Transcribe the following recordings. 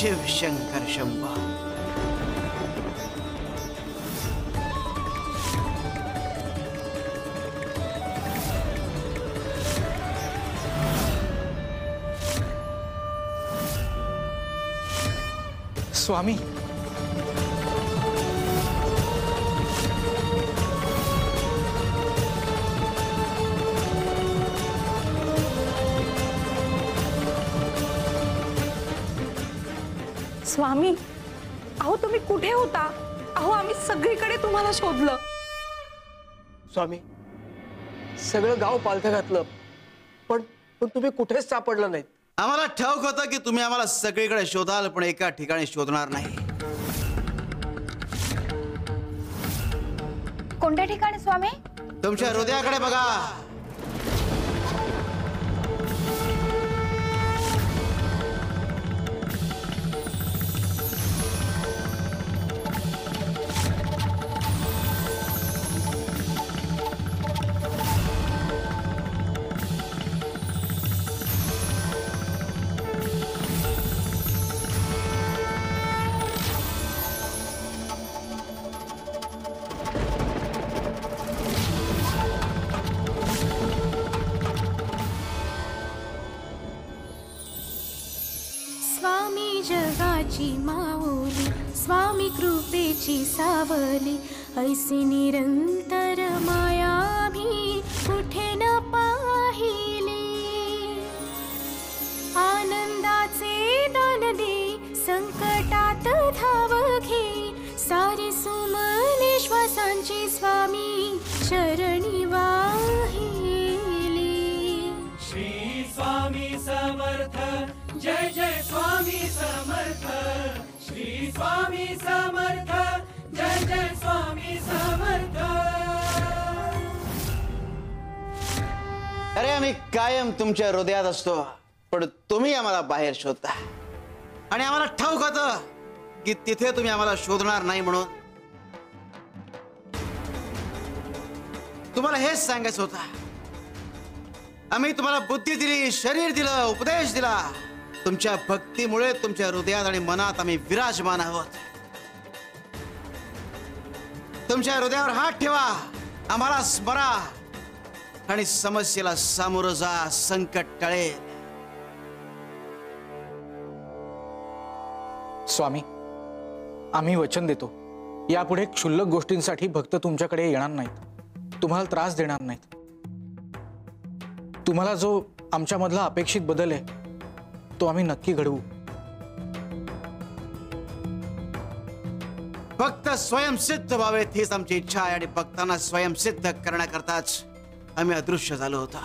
शिव शंकर शंभो। स्वामी, स्वामी, अहो तुम्ही कुठे होता? अहो आम्ही सगळीकडे तुम्हाला शोधलं। स्वामी, सगळं गाव पालथं घातलं, पण तुम्ही कुठेच सापडलं नाहीत। आम्हाला ठाऊक होतं की तुम्ही आम्हाला सगळीकडे शोधाल, पण एका ठिकाणी शोधणार नाही। कोणत्या ठिकाणी स्वामी? तुमच्या हृदयाकडे बघा। स्वामी जगाची माऊली, स्वामी कृपेची सावली, ऐसी निरंतर माया भी कुठे न पाहिली। आनंदाचे दान दे, संकटात धाव घे, सारी सुमने श्वासांची स्वामी चरणी वाहिली। श्री स्वामी समर्थ, जय जय स्वामी समर्थ, श्री स्वामी समर्थ, जय जय स्वामी समर्थ। अरे आम्ही कायम तुमच्या हृदयात असतो, पण तुम्ही आम्हाला बाहेर शोधता आणि आम्हाला ठाऊक होतं की तिथे तुम्ही आम्हाला शोधणार नाही, म्हणून तुम्हाला हेच सांगायचं होतं। आम्ही तुम्हाला बुद्धी दिली, शरीर दिलं, उपदेश दिला। तुमच्या भक्तीमुळे तुमच्या हृदयात आणि मनात आम्ही विराजमान आहोत। तुमच्या हृदयावर हात ठेवा, आम्हाला स्मरा आणि समस्येला सामोरं जा, संकट टळेल। स्वामी, आम्ही वचन देतो, यापुढे क्षुल्लक गोष्टींसाठी भक्त तुमच्याकडे येणार नाहीत, तुम्हाला त्रास देणार नाहीत। तुम्हाला जो आमच्यामधला अपेक्षित बदल आहे तो आम्ही नक्की घडवू। फक्त स्वयंसिद्ध व्हावेत हीच आमची इच्छा आहे, आणि भक्तांना स्वयंसिद्ध करण्याकरताच आम्ही अदृश्य झालो होतो।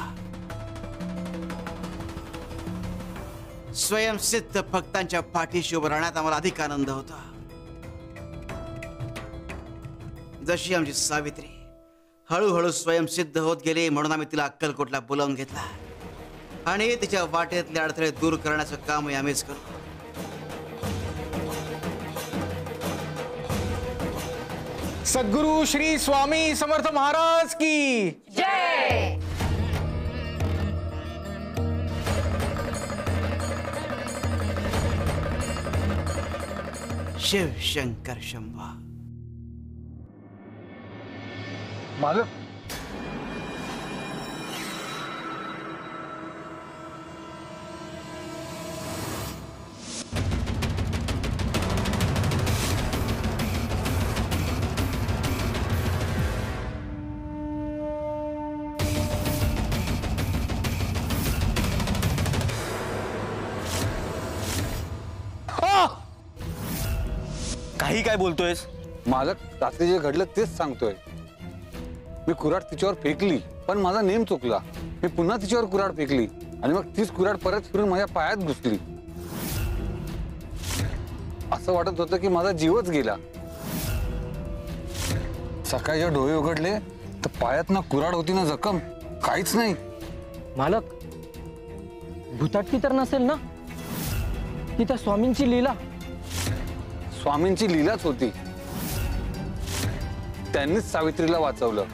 स्वयंसिद्ध भक्तांच्या पाठीशी उभं राहण्यात आम्हाला अधिक आनंद होता। जशी आमची सावित्री हळूहळू स्वयंसिद्ध होत गेली, म्हणून आम्ही तिला अक्कलकोटला बोलावून घेतला आणि तिच्या वाटेतले अडथळे दूर करण्याचं काम आम्हीच करू। सद्गुरु श्री स्वामी समर्थ महाराज की जय। शिव शंकर शंभो। मालक, काही काय बोलतोयस? मालक, रात्री जे घडलं तेच सांगतोय। मी कुऱ्हाड तिच्यावर फेकली, पण माझा नेम चुकला। मी पुन्हा तिच्यावर कुऱ्हाड फेकली आणि मग तीच कुऱ्हाड परत फिरून माझ्या पायात घुसली। असं वाटत होतं की माझा जीवच गेला। सकाळी जेव्हा डोळे उघडले तर पायात ना कुऱ्हाड होती ना जखम, काहीच नाही। मालक, भूताटकी तर नसेल ना? ती त्या स्वामींची लीला। स्वामींची लीलाच होती। त्यांनीच सावित्रीला वाचवलं,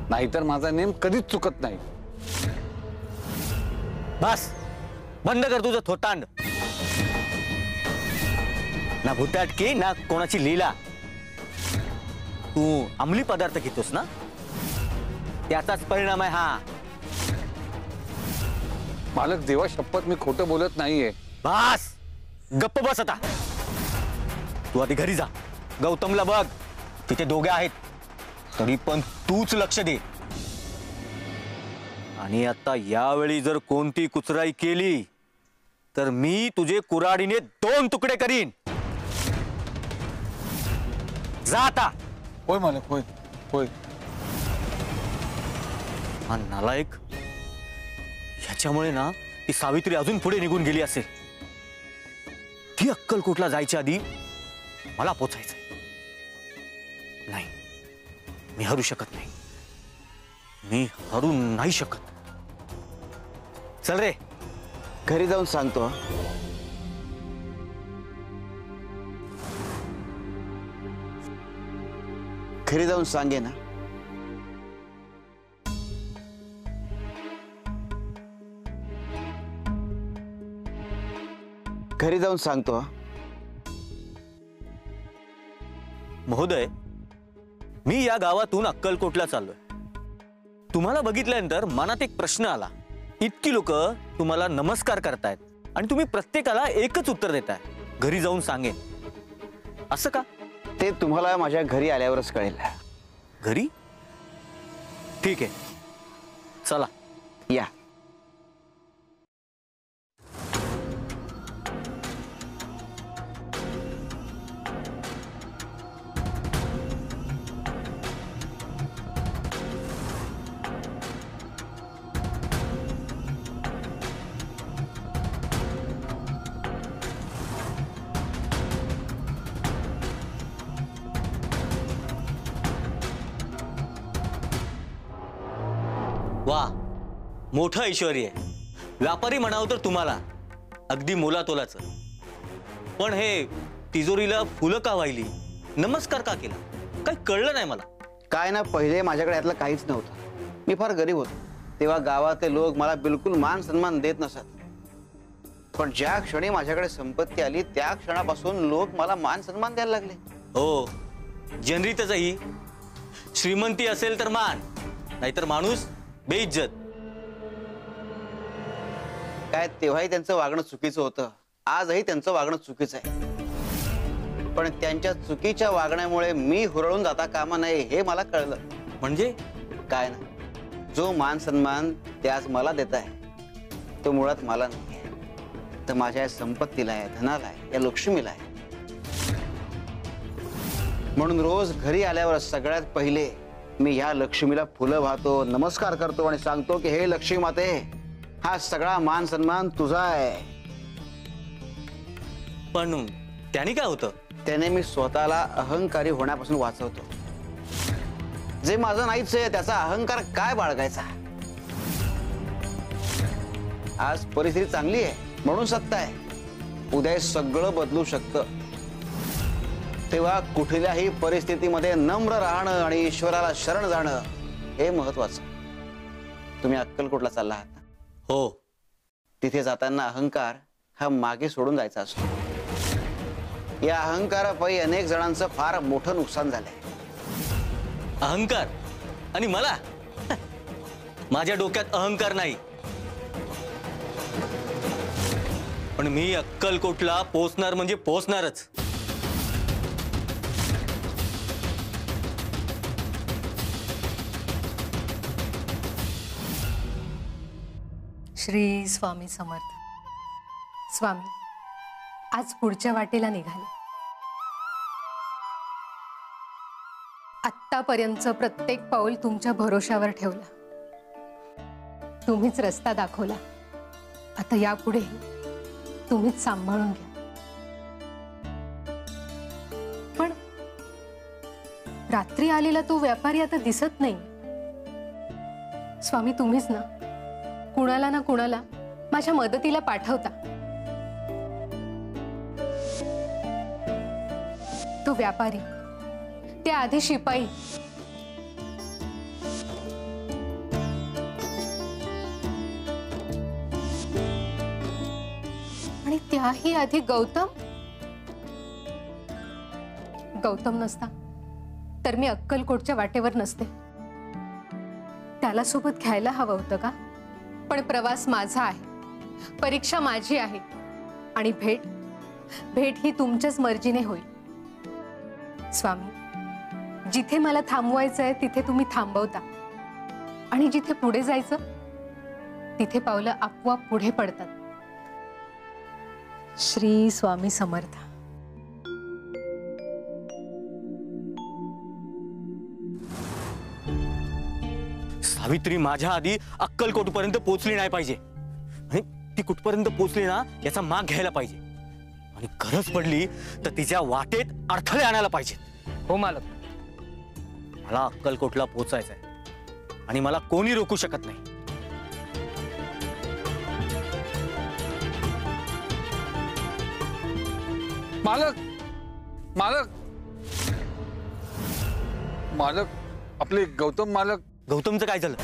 नाहीतर माझा नेम कधीच चुकत नाही। बस, बंद कर तुझं थोतांड। ना भुताटकी ना कोणाची लीला. तू अंमली पदार्थ घेतोस ना, त्याचाच परिणाम आहे हा. मालक, देवा शपथ मी खोटं बोलत नाहीये. बस गप्प बस आता. तू आधी घरी जा, गौतमला बघ, तिथे दोघे आहेत. तरी पण तूच लक्ष दे. आणि आता यावेळी जर कोणती कुचराई केली तर मी तुझे कुऱ्हाडीने 2 तुकडे करीन. जा आता. होय मालक, होय होय. हा नालायक, ह्याच्यामुळे ना ती सावित्री अजून पुढे निघून गेली असेल. ती अक्कलकोटला जायच्या आधी मला पोचायचंय. नाही, मी हरू शकत नाही. मी हरू नाही शकत. चल रे. घरी जाऊन सांगतो. घरी जाऊन सांगे ना. घरी जाऊन सांगतो. महोदय, मी या गावातून अक्कलकोटला चाललोय. तुम्हाला बघितल्यानंतर मनात एक प्रश्न आला. इतकी लोक तुम्हाला नमस्कार करतायत आणि तुम्ही प्रत्येकाला एकच उत्तर देताय, घरी जाऊन सांगेन. असं का? ते तुम्हाला माझ्या घरी आल्यावरच कळेल. घरी? ठीक आहे, चला या. वा, मोठं ऐश्वर्य. व्यापारी म्हणावं तर तुम्हाला अगदी मोलातोलाचं. पण हे तिजोरीला फुलं का वाहिली, नमस्कार का केला, काही कळलं नाही मला. काय ना, पहिले माझ्याकडे यातलं काहीच नव्हतं. मी फार गरीब होतो. तेव्हा गावातले लोक मला बिलकुल मान सन्मान देत नसत. पण ज्या क्षणी माझ्याकडे संपत्ती आली त्या क्षणापासून लोक मला मान सन्मान द्यायला लागले. हो, जनरीतही श्रीमंती असेल तर मान, नाहीतर माणूस बेइज्जत. काय तेव्हाही त्यांचं वागणं चुकीचं होतं, आजही त्यांचं वागणं चुकीचं आहे. पण त्यांच्या चुकीच्या वागण्यामुळे मी हुरळून जाता कामा नये हे मला कळलं. म्हणजे काय ना, जो मान सन्मान ते आज मला देत आहे तो मुळात मला नाही, तर माझ्या या संपत्तीला आहे, धनाला आहे, या लक्ष्मीला आहे. म्हणून रोज घरी आल्यावर सगळ्यात पहिले मी ह्या लक्ष्मीला फुलं वाहतो, नमस्कार करतो आणि सांगतो की हे लक्ष्मी माते, हा सगळा मान सन्मान तुझा आहे. पण त्याने काय होतं? त्याने मी स्वतःला अहंकारी होण्यापासून वाचवतो. जे माझं नाहीच आहे त्याचा अहंकार काय बाळगायचा. आज परिस्थिती चांगली आहे म्हणून सत्ता आहे, उद्या सगळं बदलू शकतं. तेव्हा कुठल्याही परिस्थितीमध्ये नम्र राहणं आणि ईश्वराला शरण जाणं हे महत्वाचं. तुम्ही अक्कलकोटला चालला आहात ना? हो. तिथे जाताना अहंकार हा मागे सोडून जायचा असतो. या अहंकारापायी अनेक जणांचं फार मोठं नुकसान झालंय. अहंकार? आणि मला? माझ्या डोक्यात अहंकार नाही. पण मी अक्कलकोटला पोहोचणार म्हणजे पोहोचणारच. श्री स्वामी समर्थ. स्वामी, आज पुढच्या वाटेला निघाले. आत्तापर्यंतचं प्रत्येक पाऊल तुमच्या भरोशावर ठेवलं. तुम्हीच रस्ता दाखवला. आता यापुढे तुम्हीच सांभाळून घ्या. पण रात्री आलेला तो व्यापारी आता दिसत नाही. स्वामी, तुम्हीच ना कुणाला ना कुणाला माझ्या मदतीला पाठवता. तो व्यापारी, ते आधी शिपाई, आणि त्याही आधी गौतम. गौतम नसता तर मी अक्कलकोटच्या वाटेवर नसते. त्याला सोबत घ्यायला हवं होतं का? पण प्रवास माझा आहे, परीक्षा माझी आहे आणि भेट ही तुमच्याच मर्जीने होईल. स्वामी, जिथे मला थांबवायचं आहे तिथे तुम्ही थांबवता आणि जिथे पुढे जायचं तिथे पावलं आपोआप पुढे पडतात. श्री स्वामी समर्थ. सावित्री माझ्या आधी अक्कलकोटपर्यंत पोहोचली नाही पाहिजे आणि ती कुठपर्यंत पोहोचली ना याचा माग घ्यायला पाहिजे आणि गरज पडली तर तिच्या वाटेत अडथळे आणायला पाहिजे. हो मालक. मला अक्कलकोटला पोहोचायचंय आणि मला कोणी रोखू शकत नाही. मालक मालक मालक आपले गौतम मालक. गौतमचं काय झालं?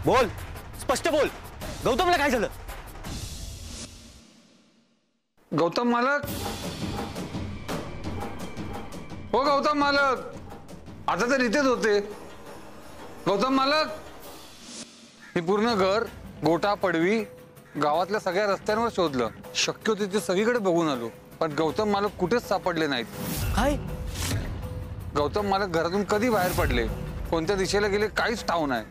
बोल, स्पष्ट बोल. गौतमला काय झालं? गौतम मालक. हो गौतम मालक, आता तर इथेच होते. गौतम मालक, हे पूर्ण घर, गोटा, पडवी, गावातल्या सगळ्या रस्त्यांवर शोधलं. शक्य होते ते सगळीकडे बघून आलो, पण गौतम मालक कुठेच सापडले नाहीत. काय? गौतम मालक घरातून कधी बाहेर पडले, कोणत्या दिशेला गेले काहीच ठाऊक नाही.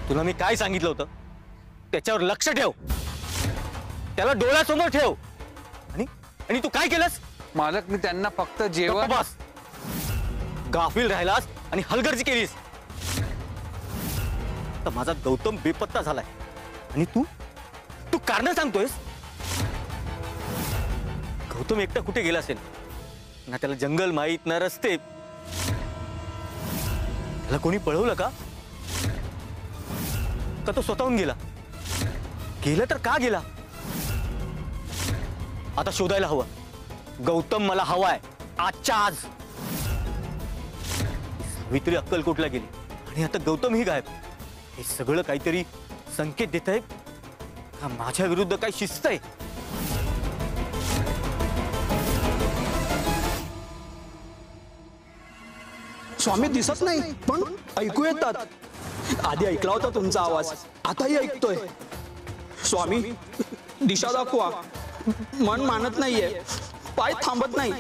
तुला मी काय सांगितलं होतं? त्याच्यावर लक्ष ठेव, त्याला डोळ्यासमोर ठेव. आणि तू काय केलंस? मालक, मी त्यांना फक्त जेवण. बस, गाफील राहिलास आणि हलगर्जी केलीस. तर माझा गौतम बेपत्ता झालाय आणि तू कारण सांगतोयस? गौतम एकटा कुठे गेला असेल ना? त्याला जंगल माहित ना रस्ते. त्याला कोणी पळवलं का तो स्वतःहून गेला? गेला तर का गेला? आता शोधायला हवं. गौतम मला हवाय आजच्या आज. सावित्री अक्कलकोटला गेली आणि आता गौतम ही गायब. हे सगळं काहीतरी संकेत देत आहे का माझ्या विरुद्ध काही शिस्त आहे? स्वामी दिसत नाही पण ऐकू येतात. आधी ऐकला होता तुमचा आवाज, आताही ऐकतोय. स्वामी, दिशा दाखवा. मन मानत नाहीये, पाय थांबत नाही.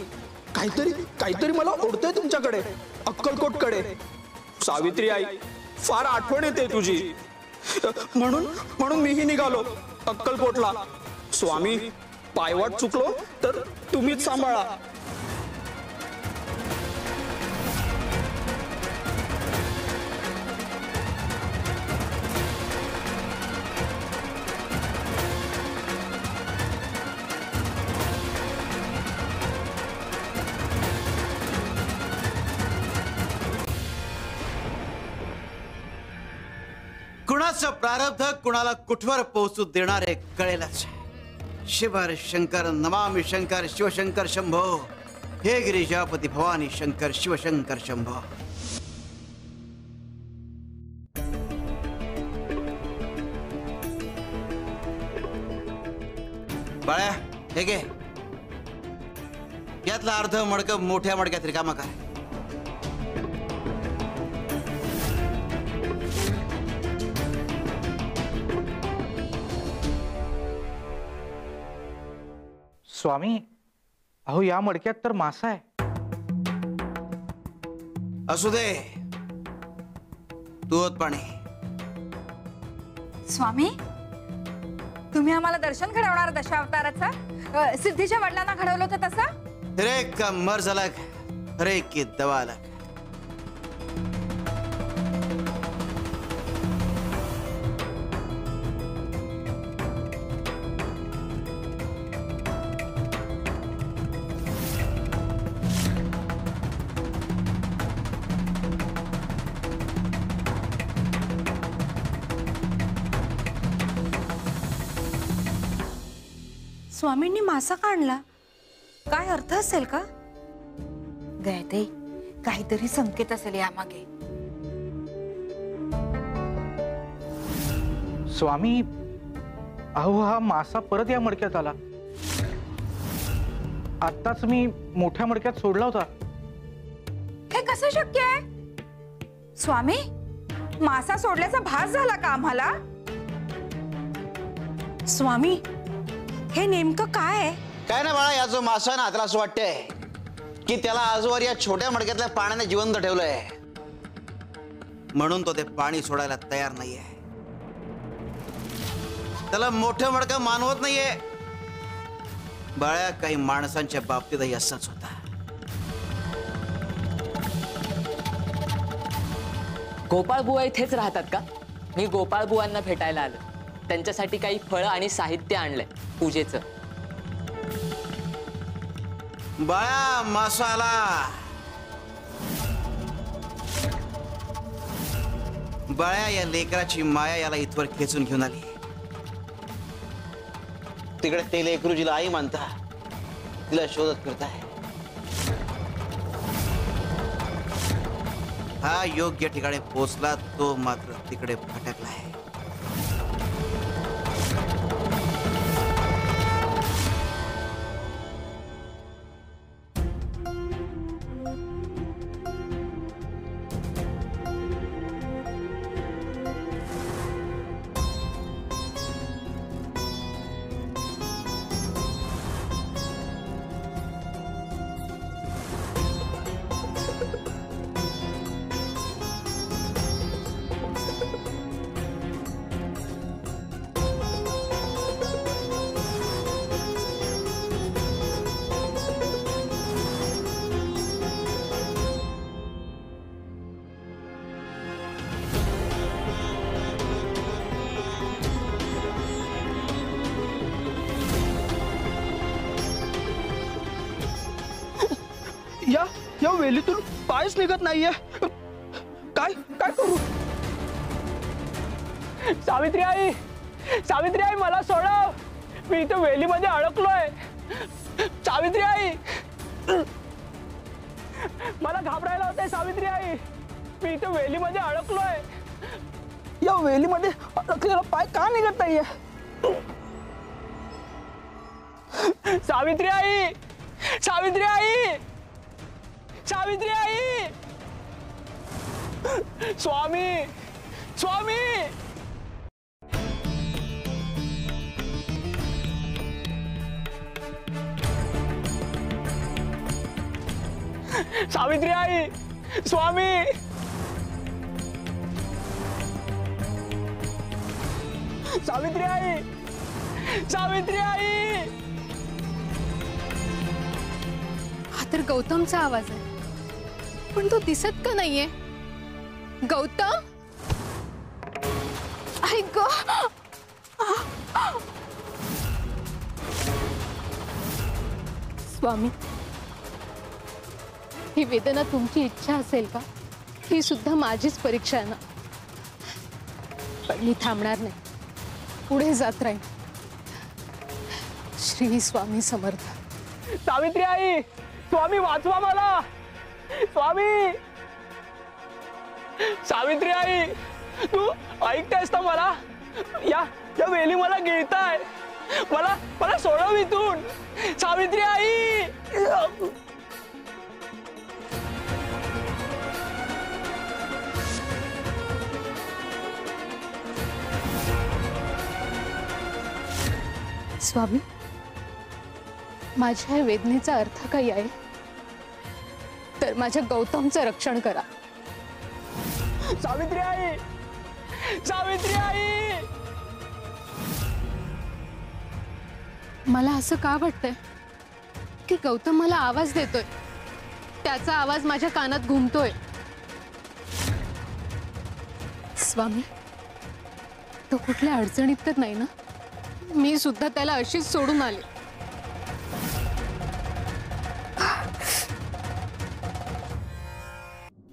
काहीतरी मला ओढतंय तुमच्याकडे, अक्कलकोटकडे. सावित्री आई, फार आठवण येते तुझी. म्हणून मीही निघालो अक्कलकोटला. स्वामी, पायवाट चुकलो तर तुम्हीच सांभाळा. कुणाचं प्रारब्ध कुणाला कुठवर पोहोचू देणारे कळेलच. शिवर शंकर नमामि शंकर शिवशंकर शंभो. हे गिरिजापती भवानी शंकर शिवशंकर शंभो. बाळ्या, हे घे. यातला अर्ध मडकं मोठ्या मडक्यात रिकामा कर. स्वामी, अहो या मडक्यात तर मासा आहे. असू दे, तू होत पाणी. स्वामी, तुम्ही आम्हाला दर्शन घडवणार दशावताराचा? सिद्धीच्या वडिलांना घडवलं होतं तसं? रे का मर्ज अलग, रे की दवा अलग. स्वामींनी मासा काढला, काय अर्थ असेल का? गयते, काहीतरी संकेत असेल यामागे. स्वामी, अहो हा मासा परत या मडक्यात आला. आत्ताच मी मोठ्या मडक्यात सोडला होता. हे कसं शक्य आहे? स्वामी, मासा सोडल्याचा भास झाला का आम्हाला? स्वामी, हे नेमकं काय आहे? काय ना बाळा, या जो मासा ना त्याला असं वाटतंय की त्याला आजवर या छोट्या मडक्यातल्या पाण्याने जिवंत ठेवलंय, म्हणून तो ते पाणी सोडायला तयार नाहीये. त्याला मोठं मडकं मानवत नाहीये. बाळ्या, काही माणसांच्या बाबतीतही असंच होता. गोपाळ बुवा इथेच राहतात का? मी गोपाळ बुवांना भेटायला आलो. त्यांच्यासाठी काही फळं आणि साहित्य आणलंय पूजेचं. बाळा, मासा आला. बाळ्या, या लेकराची माया याला इथवर खेचून घेऊन आली. तिकडे ते लेकरू जिला आई मानता तिला शोधत फिरताय. हा योग्य ठिकाणी पोहोचला, तो मात्र तिकडे भटकलाय. या वेलीतून पायच निघत नाहीये. काय काय करू? सावित्री आई, सावित्री आई, मला सोडव. मी इथे वेलीमध्ये अडकलोय. सावित्री आई, मला घाबरायला होतंय. सावित्री आई, मी इथे वेलीमध्ये अडकलोय. या वेलीमध्ये अडकलेला पाय का निघत नाहीये? सावित्री आई, सावित्री आई, सावित्री आई, स्वामी, स्वामी. सावित्री आई, स्वामी. सावित्री आई, सावित्री आई. हा तर गौतमचा आवाज आहे, पण तो दिसत का नाहीये? गौतम, ऐक गं. स्वामी, ही वेदना तुमची इच्छा असेल का? ही सुद्धा माझीच परीक्षा आहे ना. पण मी थांबणार नाही, पुढे जात राहील. श्री स्वामी समर्थ. सावित्री आई, स्वामी वाचवा मला. स्वामी, सावित्री आई, तू ऐकतेस ना मला? या वेली मला गिळताय. मला मला सोडव इथून. सावित्री आई. स्वामी, माझ्या या वेदनेचा अर्थ काही आहे तर माझ्या गौतमचं रक्षण करा. सावित्री आई, सावित्री आई. मला असं का वाटतंय की गौतम मला आवाज देतोय, त्याचा आवाज माझ्या कानात घुमतोय. स्वामी, तो कुठल्या अडचणीत तर नाही ना? मी सुद्धा त्याला अशीच सोडून आले.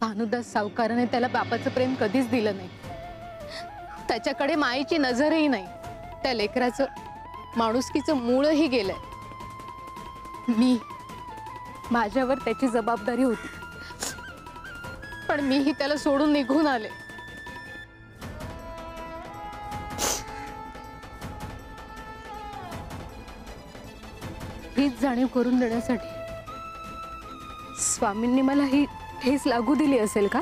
भानुदास सावकाराने त्याला बापाचं प्रेम कधीच दिलं नाही. त्याच्याकडे मायेची नजरही नाही. त्या लेकराचं माणुसकीचं मूळही गेलंय. मी, माझ्यावर त्याची जबाबदारी होती, पण मीही त्याला सोडून निघून आले. हीच जाणीव करून देण्यासाठी स्वामींनी मला ही ठेस लागू दिली असेल का?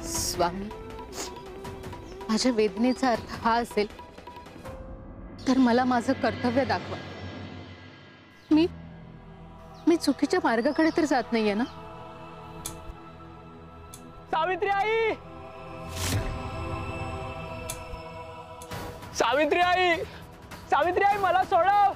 स्वामी, माझ्या वेदनेचा अर्थ हा असेल तर मला माझं कर्तव्य दाखवा. मी चुकीच्या मार्गाकडे तर जात नाहीये ना? सावित्री आई, सावित्री आई, सावित्री आई, मला सोडव.